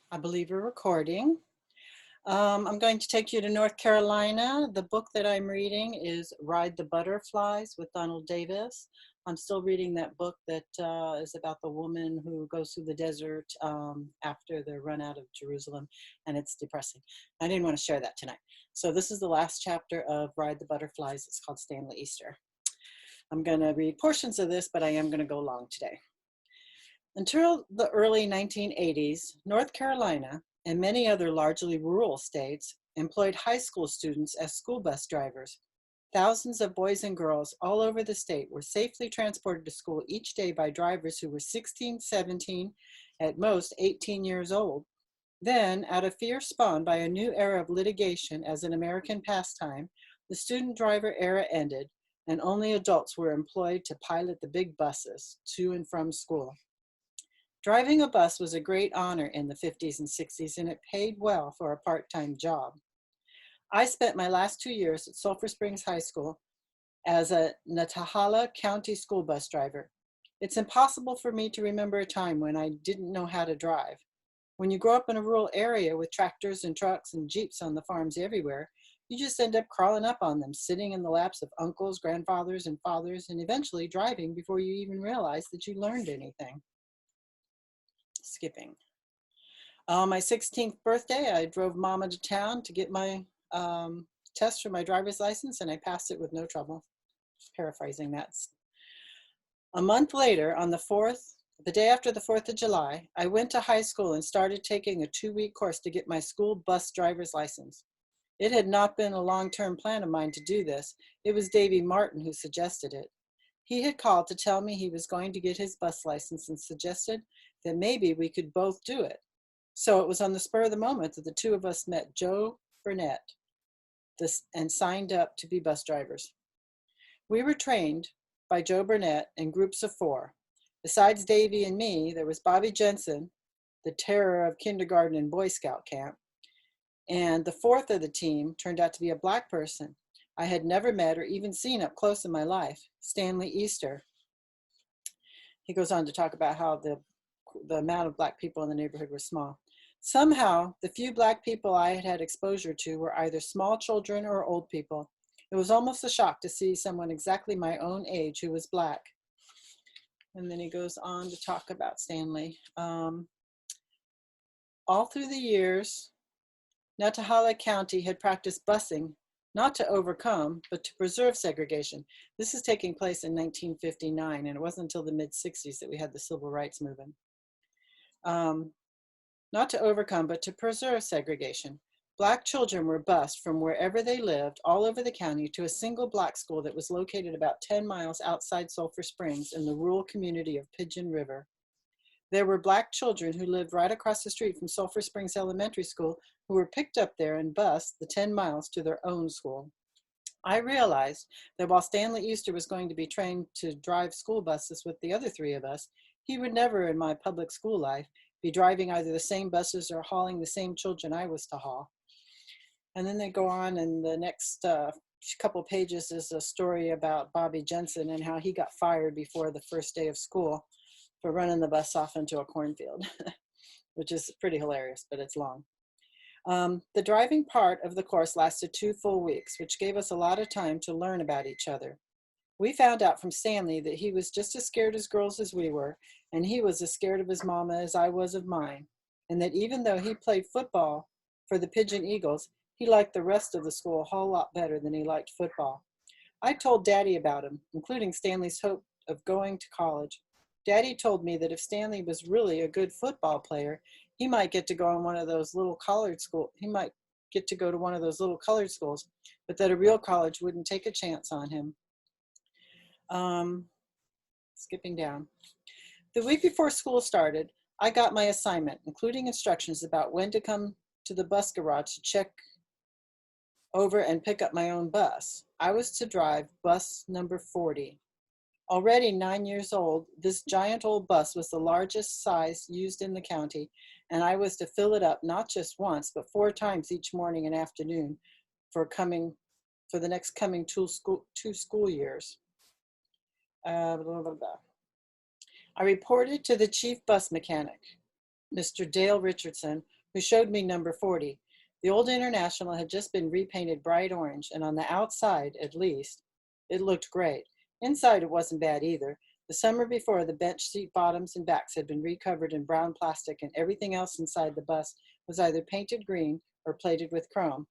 I believe we're recording. I'm going to take you to North Carolina. The book that I'm reading is Ride the Butterflies with Donald Davis. I'm still reading that book that is about the woman who goes through the desert after the run out of Jerusalem, and it's depressing. I didn't want to share that tonight. So this is the last chapter of Ride the Butterflies. It's called Stanley Easter. I'm going to read portions of this, but I am going to go long today. Until the early 1980s, North Carolina and many other largely rural states employed high school students as school bus drivers. Thousands of boys and girls all over the state were safely transported to school each day by drivers who were 16, 17, at most 18 years old. Then, out of fear spawned by a new era of litigation as an American pastime, the student driver era ended, and only adults were employed to pilot the big buses to and from school. Driving a bus was a great honor in the 50s and 60s, and it paid well for a part-time job. I spent my last 2 years at Sulphur Springs High School as a Nantahala County school bus driver. It's impossible for me to remember a time when I didn't know how to drive. When you grow up in a rural area with tractors and trucks and jeeps on the farms everywhere, you just end up crawling up on them, sitting in the laps of uncles, grandfathers, and fathers, and eventually driving before you even realize that you learned anything. Skipping. On my 16th birthday, I drove Mama to town to get my test for my driver's license, and I passed it with no trouble. Paraphrasing that. A month later, on the day after the 4th of July, I went to high school and started taking a 2-week course to get my school bus driver's license. It had not been a long-term plan of mine to do this. It was Davy Martin who suggested it. He had called to tell me he was going to get his bus license and suggested that maybe we could both do it. So it was on the spur of the moment that the two of us met Joe Burnett and signed up to be bus drivers. We were trained by Joe Burnett in groups of 4. Besides Davy and me, there was Bobby Jensen, the terror of kindergarten and Boy Scout camp, and the 4th of the team turned out to be a black person I had never met or even seen up close in my life, Stanley Easter. He goes on to talk about how the amount of black people in the neighborhood was small. Somehow, the few black people I had had exposure to were either small children or old people. It was almost a shock to see someone exactly my own age who was black. And then he goes on to talk about Stanley. All through the years, Nantahala County had practiced busing, not to overcome, but to preserve segregation. This is taking place in 1959, and it wasn't until the mid-60s that we had the civil rights movement. Not to overcome, but to preserve segregation. Black children were bused from wherever they lived all over the county to a single black school that was located about 10 miles outside Sulphur Springs in the rural community of Pigeon River. There were black children who lived right across the street from Sulphur Springs Elementary School who were picked up there and bused the 10 miles to their own school. I realized that while Stanley Easter was going to be trained to drive school buses with the other 3 of us, he would never in my public school life be driving either the same buses or hauling the same children I was to haul. And then they go on, and the next couple pages is a story about Bobby Jensen and how he got fired before the first day of school for running the bus off into a cornfield, which is pretty hilarious, but it's long. The driving part of the course lasted 2 full weeks, which gave us a lot of time to learn about each other. We found out from Stanley that he was just as scared as girls as we were, and he was as scared of his mama as I was of mine, and that even though he played football for the Pigeon Eagles, he liked the rest of the school a whole lot better than he liked football. I told Daddy about him, including Stanley's hope of going to college. Daddy told me that if Stanley was really a good football player, he might get to go on one of those little colored schools. He might get to go to one of those little colored schools, but that a real college wouldn't take a chance on him. Skipping down. The week before school started, I got my assignment, including instructions about when to come to the bus garage to check over and pick up my own bus. I was to drive bus number 40. Already 9 years old, this giant old bus was the largest size used in the county, and I was to fill it up not just once, but 4 times each morning and afternoon for the next coming 2 school years. I reported to the chief bus mechanic, Mr. Dale Richardson, who showed me number 40. The old International had just been repainted bright orange, and on the outside, at least, it looked great. Inside, it wasn't bad either. The summer before, the bench seat bottoms and backs had been recovered in brown plastic, and everything else inside the bus was either painted green or plated with chrome.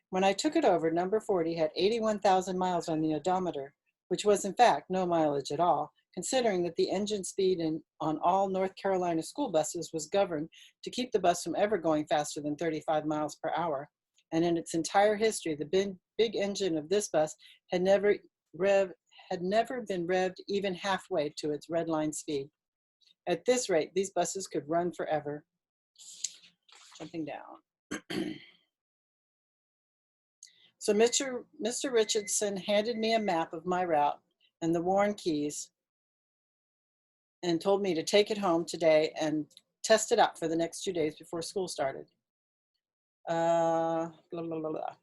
When I took it over, number 40 had 81,000 miles on the odometer, which was in fact no mileage at all, considering that the engine speed on all North Carolina school buses was governed to keep the bus from ever going faster than 35 miles per hour. And in its entire history, the big engine of this bus had never been revved even halfway to its red line speed. At this rate, these buses could run forever. Jumping down. So Mr. Richardson handed me a map of my route and the worn keys and told me to take it home today and test it out for the next 2 days before school started. Blah, blah, blah, blah.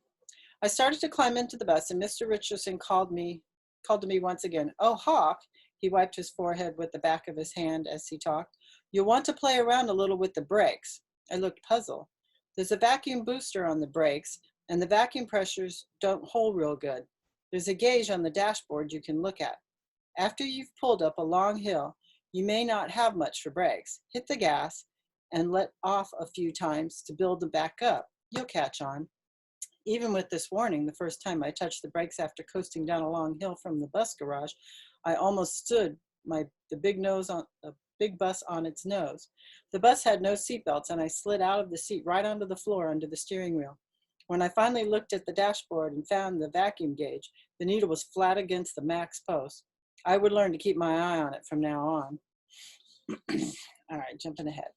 I started to climb into the bus, and Mr. Richardson called to me once again. "Oh, Hawk," he wiped his forehead with the back of his hand as he talked, "you'll want to play around a little with the brakes." I looked puzzled. "There's a vacuum booster on the brakes, and the vacuum pressures don't hold real good. There's a gauge on the dashboard you can look at. After you've pulled up a long hill, you may not have much for brakes. Hit the gas and let off a few times to build them back up. You'll catch on." Even with this warning, the first time I touched the brakes after coasting down a long hill from the bus garage, I almost stood the big bus on its nose. The bus had no seatbelts, and I slid out of the seat right onto the floor under the steering wheel. When I finally looked at the dashboard and found the vacuum gauge, the needle was flat against the max post. I would learn to keep my eye on it from now on. All right, jumping ahead.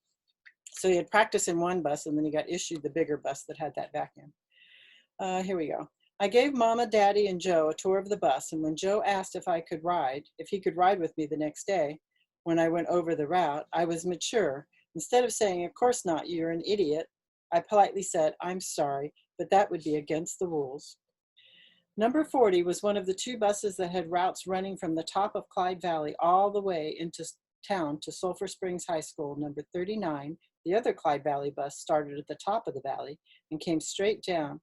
So he had practiced in one bus, and then he got issued the bigger bus that had that vacuum. Here we go. I gave Mama, Daddy, and Joe a tour of the bus, and when Joe asked if he could ride with me the next day, when I went over the route, I was mature. Instead of saying, "Of course not, you're an idiot," I politely said, "I'm sorry, but that would be against the rules." Number 40 was one of the two buses that had routes running from the top of Clyde Valley all the way into town to Sulphur Springs High School. Number 39, the other Clyde Valley bus, started at the top of the valley and came straight down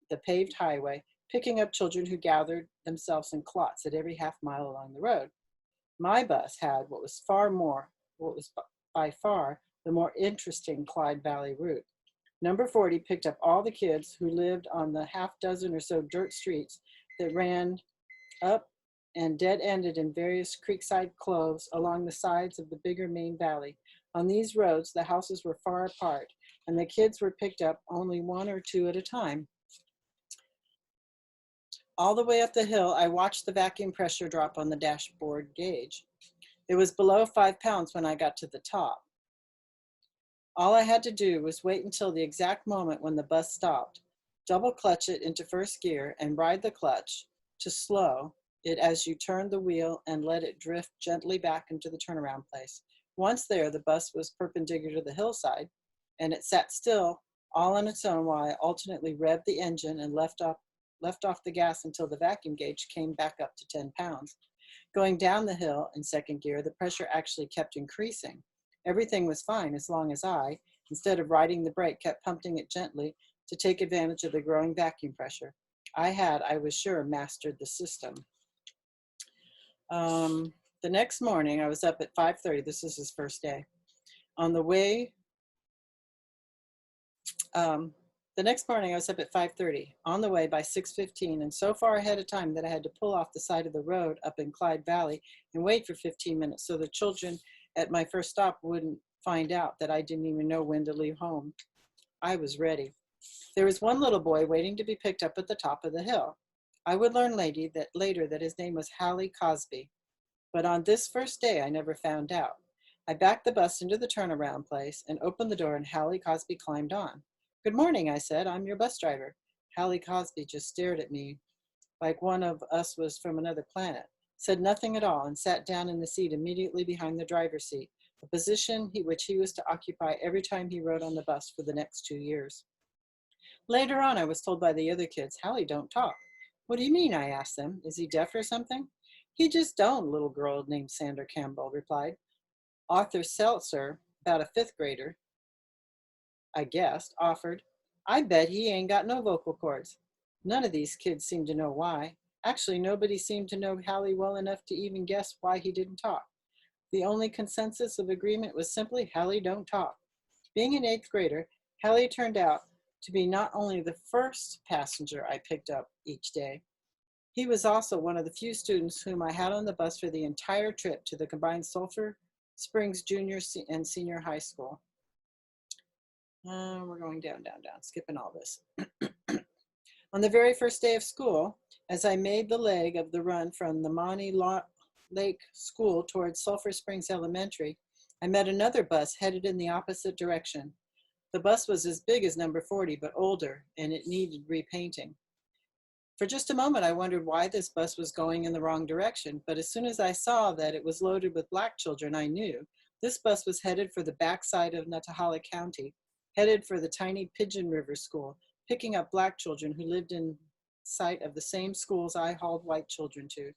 the paved highway, picking up children who gathered themselves in clots at every half mile along the road. My bus had what was by far the more interesting Clyde Valley route. Number 40 picked up all the kids who lived on the half dozen or so dirt streets that ran up and dead-ended in various creekside coves along the sides of the bigger main valley. On these roads, the houses were far apart, and the kids were picked up only one or two at a time. All the way up the hill, I watched the vacuum pressure drop on the dashboard gauge. It was below 5 pounds when I got to the top. All I had to do was wait until the exact moment when the bus stopped, double clutch it into first gear, and ride the clutch to slow it as you turned the wheel and let it drift gently back into the turnaround place. Once there, the bus was perpendicular to the hillside, and it sat still all on its own while I alternately revved the engine and left off the gas until the vacuum gauge came back up to 10 pounds. Going down the hill in second gear, the pressure actually kept increasing. Everything was fine as long as I, instead of riding the brake, kept pumping it gently to take advantage of the growing vacuum pressure. I was sure, mastered the system. The next morning, I was up at 5:30. This is his first day. The next morning, I was up at 5:30, on the way by 6:15, and so far ahead of time that I had to pull off the side of the road up in Clyde Valley and wait for 15 minutes so the children at my first stop wouldn't find out that I didn't even know when to leave home. I was ready. There was one little boy waiting to be picked up at the top of the hill. I would learn later that his name was Hallie Cosby, but on this first day, I never found out. I backed the bus into the turnaround place and opened the door, and Hallie Cosby climbed on. "Good morning," I said. "I'm your bus driver." Hallie Cosby just stared at me like one of us was from another planet, said nothing at all, and sat down in the seat immediately behind the driver's seat, a position which he was to occupy every time he rode on the bus for the next 2 years. Later on, I was told by the other kids, "Hallie don't talk." "What do you mean?" I asked them. "Is he deaf or something?" "He just don't," little girl named Sandra Campbell replied. Arthur Seltzer, about a 5th grader, I guessed, offered. I bet he ain't got no vocal cords. None of these kids seemed to know why. Actually, nobody seemed to know Hallie well enough to even guess why he didn't talk. The only consensus of agreement was simply Hallie don't talk. Being an eighth grader, Hallie turned out to be not only the first passenger I picked up each day, he was also one of the few students whom I had on the bus for the entire trip to the combined Sulphur Springs Junior and Senior High School. We're going down, down, down, skipping all this. On the very first day of school, as I made the leg of the run from the Monty Lake School towards Sulphur Springs Elementary, I met another bus headed in the opposite direction. The bus was as big as number 40, but older, and it needed repainting. For just a moment, I wondered why this bus was going in the wrong direction, but as soon as I saw that it was loaded with Black children, I knew this bus was headed for the backside of Nantahala County, headed for the tiny Pigeon River School, picking up Black children who lived in sight of the same schools I hauled white children to.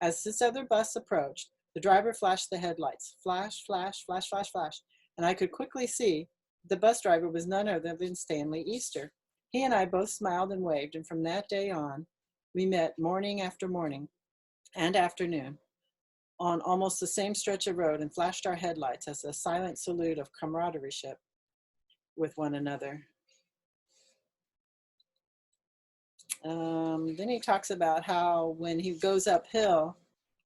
As this other bus approached, the driver flashed the headlights. Flash, flash, flash, flash, flash. And I could quickly see the bus driver was none other than Stanley Easter. He and I both smiled and waved, and from that day on, we met morning after morning and afternoon on almost the same stretch of road and flashed our headlights as a silent salute of camaraderie with one another. Then he talks about how when he goes uphill,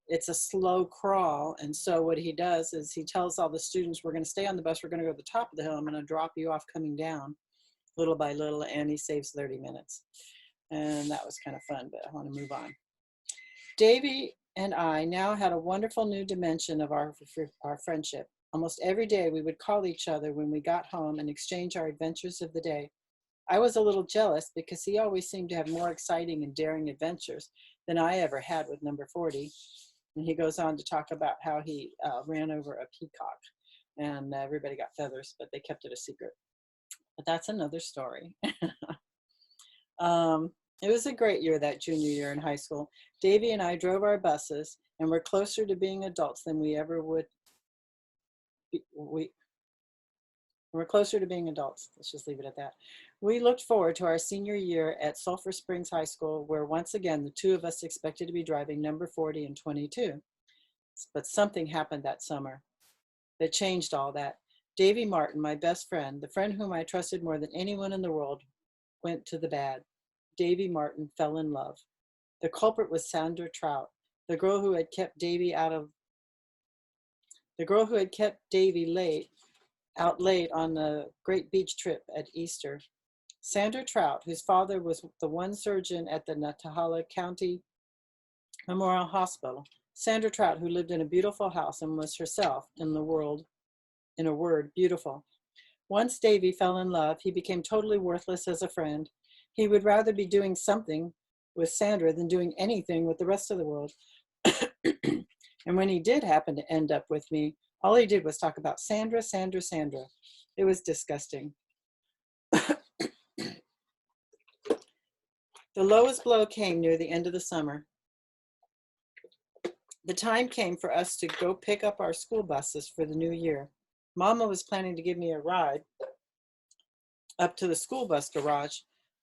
it's a slow crawl. And so what he does is he tells all the students, we're going to stay on the bus. We're going to go to the top of the hill. I'm going to drop you off coming down little by little. And he saves 30 minutes. And that was kind of fun, but I want to move on. Davy and I now had a wonderful new dimension of our friendship. Almost every day we would call each other when we got home and exchange our adventures of the day. I was a little jealous because he always seemed to have more exciting and daring adventures than I ever had with number 40. And he goes on to talk about how he ran over a peacock and everybody got feathers, but they kept it a secret. But that's another story. It was a great year, that junior year in high school. Davy and I drove our buses and were closer to being adults than we ever would be. We're closer to being adults. Let's just leave it at that. We looked forward to our senior year at Sulphur Springs High School, where once again, the two of us expected to be driving number 40 and 22. But something happened that summer that changed all that. Davy Martin, my best friend, the friend whom I trusted more than anyone in the world, went to the bad. Davy Martin fell in love. The culprit was Sandra Trout, the girl who had kept Davy out late on the great beach trip at Easter. Sandra Trout, whose father was the one surgeon at the Nantahala County Memorial Hospital. Sandra Trout, who lived in a beautiful house and was herself, in a word, beautiful. Once Davy fell in love, he became totally worthless as a friend. He would rather be doing something with Sandra than doing anything with the rest of the world. And when he did happen to end up with me, all he did was talk about Sandra, Sandra, Sandra. It was disgusting. The lowest blow came near the end of the summer. The time came for us to go pick up our school buses for the new year. Mama was planning to give me a ride up to the school bus garage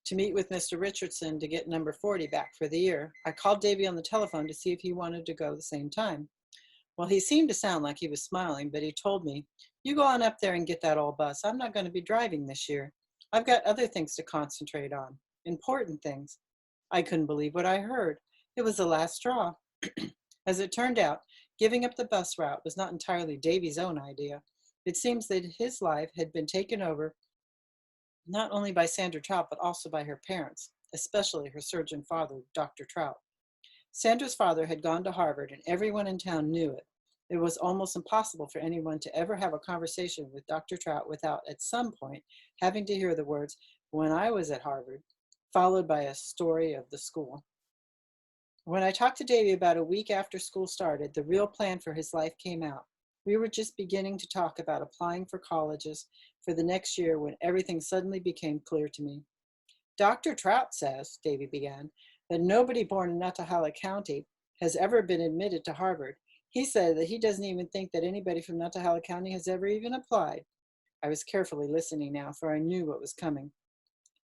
to meet with Mr. Richardson to get number 40 back for the year. I called Davy on the telephone to see if he wanted to go the same time. Well, he seemed to sound like he was smiling, but he told me, you go on up there and get that old bus. I'm not going to be driving this year. I've got other things to concentrate on, important things. I couldn't believe what I heard. It was the last straw. As it turned out, giving up the bus route was not entirely Davy's own idea. It seems that his life had been taken over not only by Sandra Trout, but also by her parents, especially her surgeon father, Dr. Trout. Sandra's father had gone to Harvard, and everyone in town knew it. It was almost impossible for anyone to ever have a conversation with Dr. Trout without, at some point, having to hear the words, "When I was at Harvard," followed by a story of the school. When I talked to Davy about a week after school started, the real plan for his life came out. We were just beginning to talk about applying for colleges for the next year when everything suddenly became clear to me. Dr. Trout says, Davy began, that nobody born in Nantahala County has ever been admitted to Harvard. He said that he doesn't even think that anybody from Nantahala County has ever even applied. I was carefully listening now, for I knew what was coming.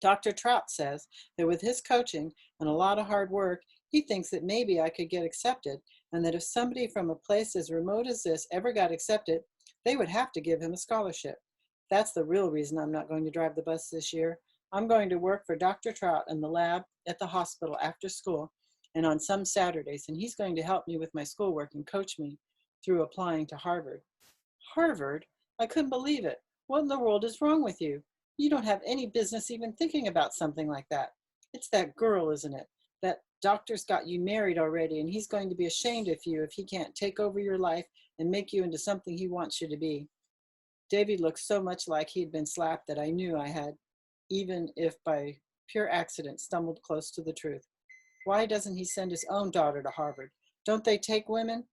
Dr. Trout says that with his coaching and a lot of hard work, he thinks that maybe I could get accepted, and that if somebody from a place as remote as this ever got accepted, they would have to give him a scholarship. That's the real reason I'm not going to drive the bus this year. I'm going to work for Dr. Trout in the lab at the hospital after school and on some Saturdays, and he's going to help me with my schoolwork and coach me through applying to Harvard. Harvard? I couldn't believe it. What in the world is wrong with you? You don't have any business even thinking about something like that. It's that girl, isn't it? That doctor's got you married already, and he's going to be ashamed of you if he can't take over your life and make you into something he wants you to be. Davy looked so much like he'd been slapped that I knew I had, even if by pure accident, stumbled close to the truth. Why doesn't he send his own daughter to Harvard? Don't they take women?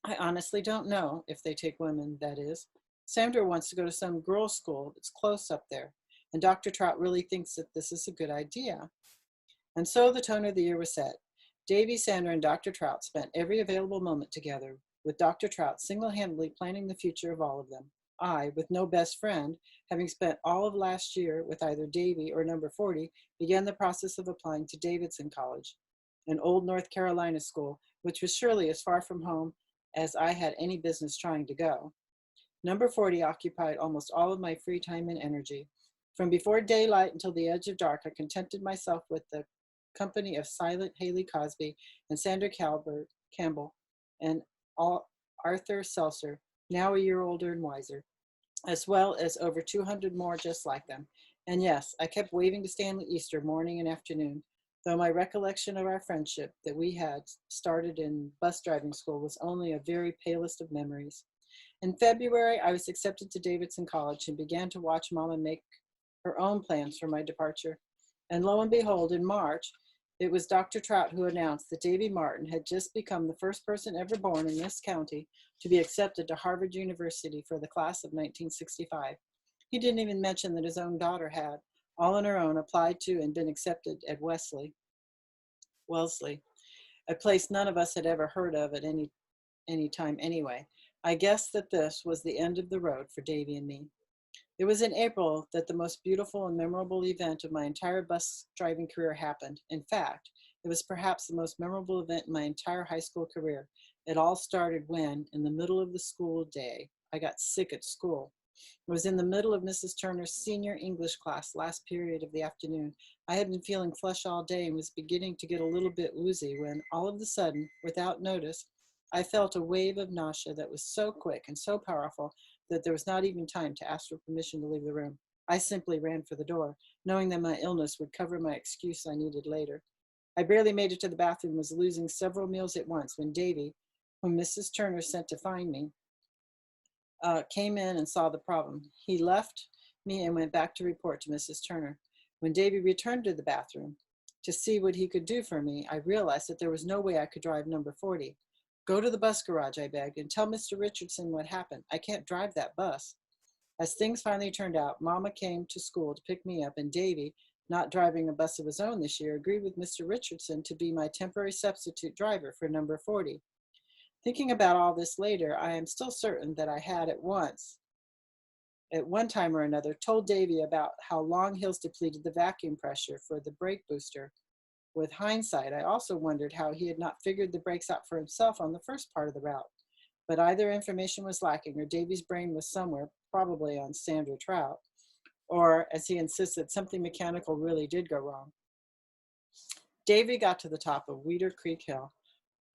I honestly don't know if they take women, that is. Sandra wants to go to some girls' school that's close up there, and Dr. Trout really thinks that this is a good idea. And so the tone of the year was set. Davy, Sandra, and Dr. Trout spent every available moment together, with Dr. Trout single-handedly planning the future of all of them. I, with no best friend, having spent all of last year with either Davy or number 40, began the process of applying to Davidson College, an old North Carolina school, which was surely as far from home as I had any business trying to go. Number 40 occupied almost all of my free time and energy. From before daylight until the edge of dark, I contented myself with the company of silent Haley Cosby and Sandra Campbell and Arthur Seltzer, now a year older and wiser, as well as over 200 more just like them. And yes, I kept waving to Stanley Easter morning and afternoon, though my recollection of our friendship that we had started in bus driving school was only a very palest of memories. In February, I was accepted to Davidson College and began to watch Mama make her own plans for my departure. And lo and behold, in March, it was Dr. Trout who announced that Davy Martin had just become the first person ever born in this county to be accepted to Harvard University for the class of 1965. He didn't even mention that his own daughter had, all on her own, applied to and been accepted at Wellesley, a place none of us had ever heard of at any time anyway. I guessed that this was the end of the road for Davy and me. It was in April that the most beautiful and memorable event of my entire bus driving career happened. In fact, it was perhaps the most memorable event in my entire high school career. It all started when, in the middle of the school day, I got sick at school. It was in the middle of Mrs. Turner's senior English class, last period of the afternoon. I had been feeling flush all day and was beginning to get a little bit woozy when, all of a sudden, without notice, I felt a wave of nausea that was so quick and so powerful that there was not even time to ask for permission to leave the room. I simply ran for the door, knowing that my illness would cover my excuse I needed later. I barely made it to the bathroom and was losing several meals at once when Davy, whom Mrs. Turner sent to find me, came in and saw the problem. He left me and went back to report to Mrs. Turner. When Davy returned to the bathroom to see what he could do for me, I realized that there was no way I could drive number 40. Go to the bus garage, I begged, and tell Mr. Richardson what happened. I can't drive that bus. As things finally turned out, Mama came to school to pick me up, and Davy, not driving a bus of his own this year, agreed with Mr. Richardson to be my temporary substitute driver for number 40. Thinking about all this later, I am still certain that I had at one time or another, told Davy about how Long Hills depleted the vacuum pressure for the brake booster. With hindsight, I also wondered how he had not figured the brakes out for himself on the first part of the route. But either information was lacking or Davy's brain was somewhere, probably on Sandra Trout, or, as he insisted, something mechanical really did go wrong. Davy got to the top of Weeder Creek Hill,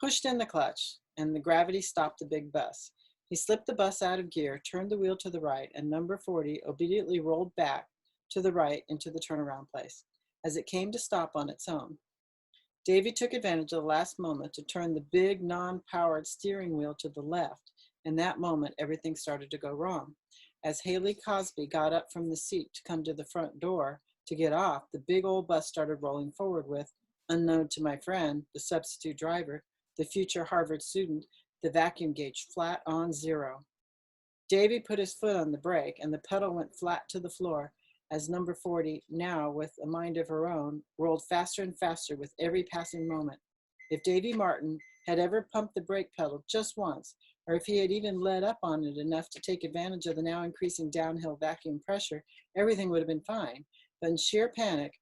pushed in the clutch, and the gravity stopped the big bus. He slipped the bus out of gear, turned the wheel to the right, and number 40 obediently rolled back to the right into the turnaround place as it came to stop on its own. Davy took advantage of the last moment to turn the big non-powered steering wheel to the left. In that moment, everything started to go wrong. As Haley Cosby got up from the seat to come to the front door to get off, the big old bus started rolling forward with, unknown to my friend, the substitute driver, the future Harvard student, the vacuum gauge flat on zero. Davy put his foot on the brake and the pedal went flat to the floor as number 40, now with a mind of her own, rolled faster and faster with every passing moment. If Davy Martin had ever pumped the brake pedal just once, or if he had even let up on it enough to take advantage of the now increasing downhill vacuum pressure, everything would have been fine. But in sheer panic,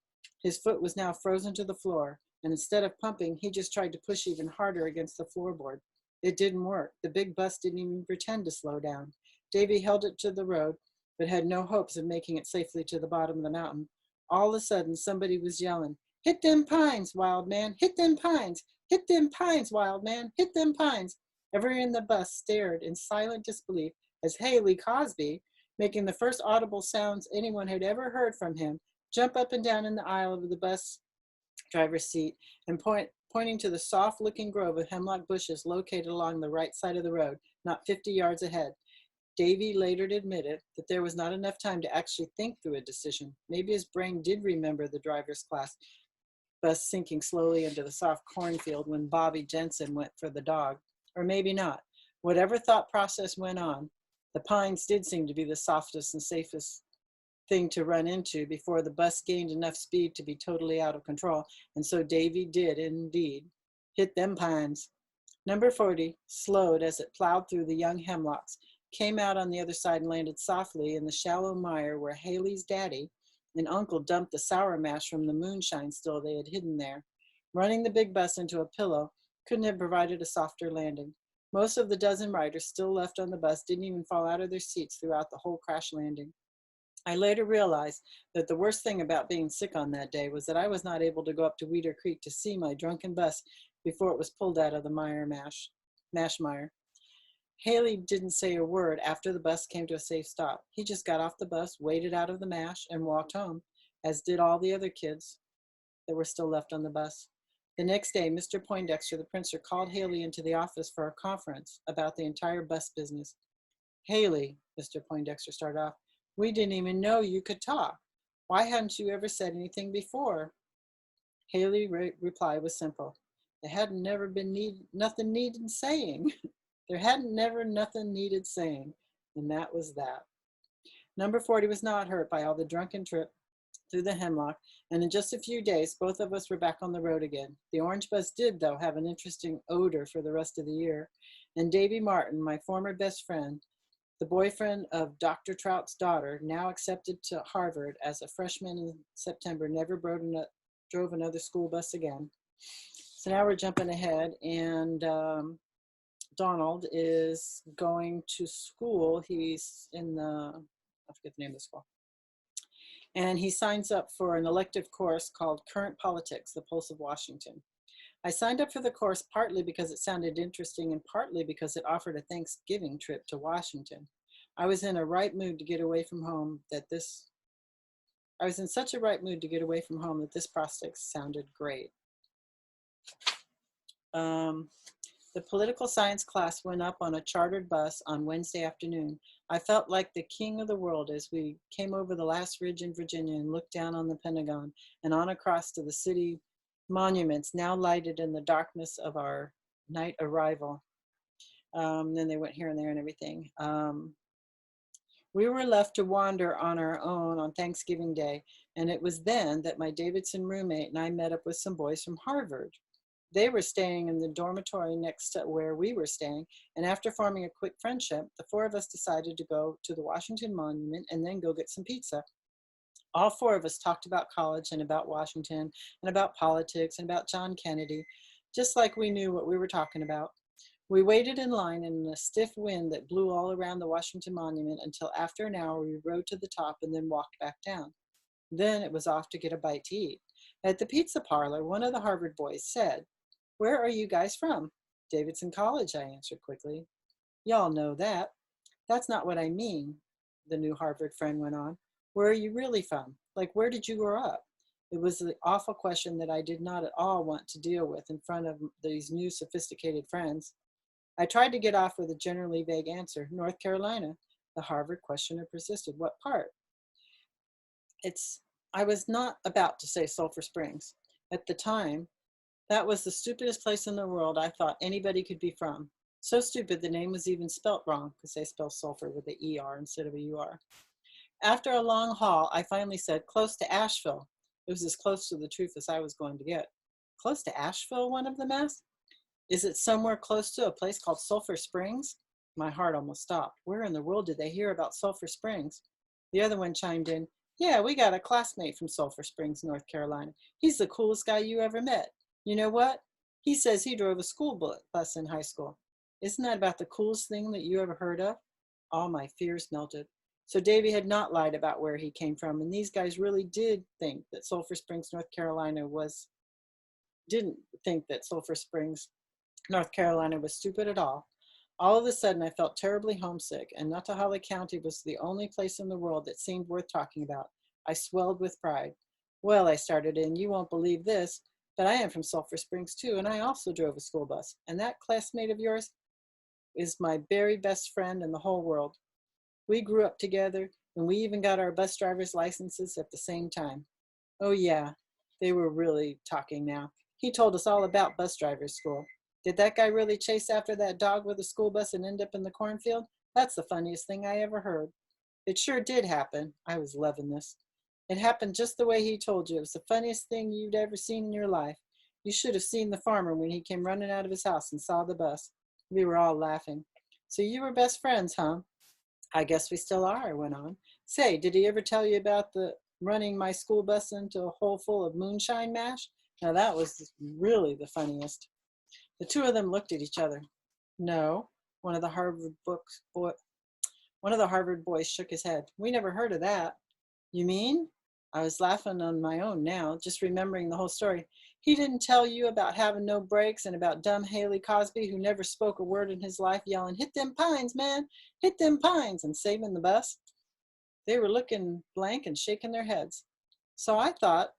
his foot was now frozen to the floor, and instead of pumping, he just tried to push even harder against the floorboard. It didn't work. The big bus didn't even pretend to slow down. Davy held it to the road, but had no hopes of making it safely to the bottom of the mountain. All of a sudden, somebody was yelling, "Hit them pines, wild man! Hit them pines! Hit them pines, wild man! Hit them pines!" Everyone in the bus stared in silent disbelief as Haley Cosby, making the first audible sounds anyone had ever heard from him, jumped up and down in the aisle of the bus driver's seat and pointing to the soft-looking grove of hemlock bushes located along the right side of the road, not 50 yards ahead. Davy later admitted that there was not enough time to actually think through a decision. Maybe his brain did remember the driver's class bus sinking slowly into the soft cornfield when Bobby Jensen went for the dog. Or maybe not. Whatever thought process went on, the pines did seem to be the softest and safest thing to run into before the bus gained enough speed to be totally out of control. And so Davy did indeed hit them pines. Number 40 slowed as it plowed through the young hemlocks, came out on the other side and landed softly in the shallow mire where Haley's daddy and uncle dumped the sour mash from the moonshine still they had hidden there. Running the big bus into a pillow couldn't have provided a softer landing. Most of the dozen riders still left on the bus didn't even fall out of their seats throughout the whole crash landing. I later realized that the worst thing about being sick on that day was that I was not able to go up to Weeder Creek to see my drunken bus before it was pulled out of the mash mire. Haley didn't say a word after the bus came to a safe stop. He just got off the bus, waded out of the mash, and walked home, as did all the other kids that were still left on the bus. The next day, Mr. Poindexter, the printer, called Haley into the office for a conference about the entire bus business. "Haley," Mr. Poindexter started off, "we didn't even know you could talk. Why hadn't you ever said anything before?" Haley's reply was simple. There hadn't never been nothing needed saying. There hadn't never nothing needed saying. And that was that. Number 40 was not hurt by all the drunken trip through the hemlock, and in just a few days, both of us were back on the road again. The orange bus did, though, have an interesting odor for the rest of the year, and Davy Martin, my former best friend, the boyfriend of Dr. Trout's daughter, now accepted to Harvard as a freshman in September, never drove another school bus again. So now we're jumping ahead, and Donald is going to school. He's in I forget the name of the school. And he signs up for an elective course called Current Politics, the Pulse of Washington. I signed up for the course partly because it sounded interesting and partly because it offered a Thanksgiving trip to Washington. I was in a right mood to get away from home that this prospect sounded great. The political science class went up on a chartered bus on Wednesday afternoon. I felt like the king of the world as we came over the last ridge in Virginia and looked down on the Pentagon and on across to the city monuments now lighted in the darkness of our night arrival. Then they went here and there and everything. We were left to wander on our own on Thanksgiving Day, and it was then that my Davidson roommate and I met up with some boys from Harvard. They were staying in the dormitory next to where we were staying, and after forming a quick friendship, the four of us decided to go to the Washington Monument and then go get some pizza. All four of us talked about college and about Washington and about politics and about John Kennedy, just like we knew what we were talking about. We waited in line in a stiff wind that blew all around the Washington Monument until after an hour we rode to the top and then walked back down. Then it was off to get a bite to eat. At the pizza parlor, one of the Harvard boys said, "Where are you guys from?" "Davidson College," I answered quickly. "Y'all know that." "That's not what I mean," the new Harvard friend went on. "Where are you really from? Like, where did you grow up?" It was the awful question that I did not at all want to deal with in front of these new sophisticated friends. I tried to get off with a generally vague answer. "North Carolina." The Harvard questioner persisted. "What part?" I was not about to say Sulphur Springs. At the time, that was the stupidest place in the world I thought anybody could be from. So stupid the name was even spelt wrong, because they spell sulfur with an ER instead of a UR. After a long haul, I finally said, "Close to Asheville." It was as close to the truth as I was going to get. "Close to Asheville?" one of them asked. "Is it somewhere close to a place called Sulphur Springs?" My heart almost stopped. Where in the world did they hear about Sulphur Springs? The other one chimed in, yeah, we got a classmate from Sulphur Springs, North Carolina. He's the coolest guy you ever met. You know what? He says he drove a school bus in high school. Isn't that about the coolest thing that you ever heard of? All my fears melted. So Davy had not lied about where he came from, and these guys really didn't think that Sulphur Springs, North Carolina was stupid at all. All of a sudden, I felt terribly homesick, and Nottahala County was the only place in the world that seemed worth talking about. I swelled with pride. Well, I started in, you won't believe this, but I am from Sulphur Springs too, and I also drove a school bus. And that classmate of yours is my very best friend in the whole world. We grew up together, and we even got our bus driver's licenses at the same time. Oh, yeah, they were really talking now. He told us all about bus driver's school. Did that guy really chase after that dog with a school bus and end up in the cornfield? That's the funniest thing I ever heard. It sure did happen. I was loving this. It happened just the way he told you. It was the funniest thing you'd ever seen in your life. You should have seen the farmer when he came running out of his house and saw the bus. We were all laughing. So you were best friends, huh? I guess we still are, I went on. Say, did he ever tell you about the running my school bus into a hole full of moonshine mash? Now that was really the funniest. The two of them looked at each other. No, one of the Harvard boys shook his head. We never heard of that. You mean? I was laughing on my own now, just remembering the whole story. He didn't tell you about having no brakes and about dumb Haley Cosby, who never spoke a word in his life, yelling, hit them pines, man, hit them pines, and saving the bus? They were looking blank and shaking their heads. So I thought,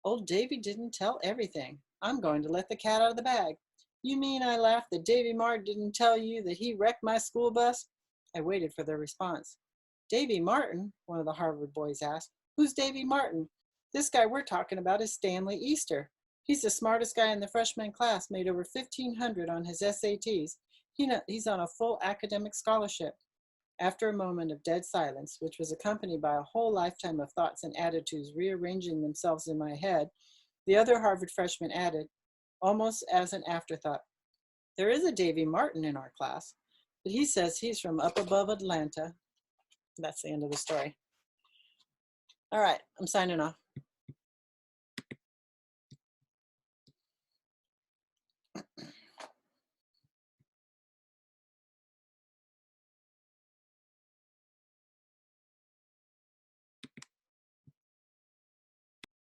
old Davy didn't tell everything. I'm going to let the cat out of the bag. You mean, I laughed, that Davy Martin didn't tell you that he wrecked my school bus? I waited for their response. Davy Martin? One of the Harvard boys asked. Who's Davy Martin? This guy we're talking about is Stanley Easter. He's the smartest guy in the freshman class, made over 1,500 on his SATs. He's on a full academic scholarship. After a moment of dead silence, which was accompanied by a whole lifetime of thoughts and attitudes rearranging themselves in my head, the other Harvard freshman added, almost as an afterthought, there is a Davy Martin in our class, but he says he's from up above Atlanta. That's the end of the story. All right, I'm signing off.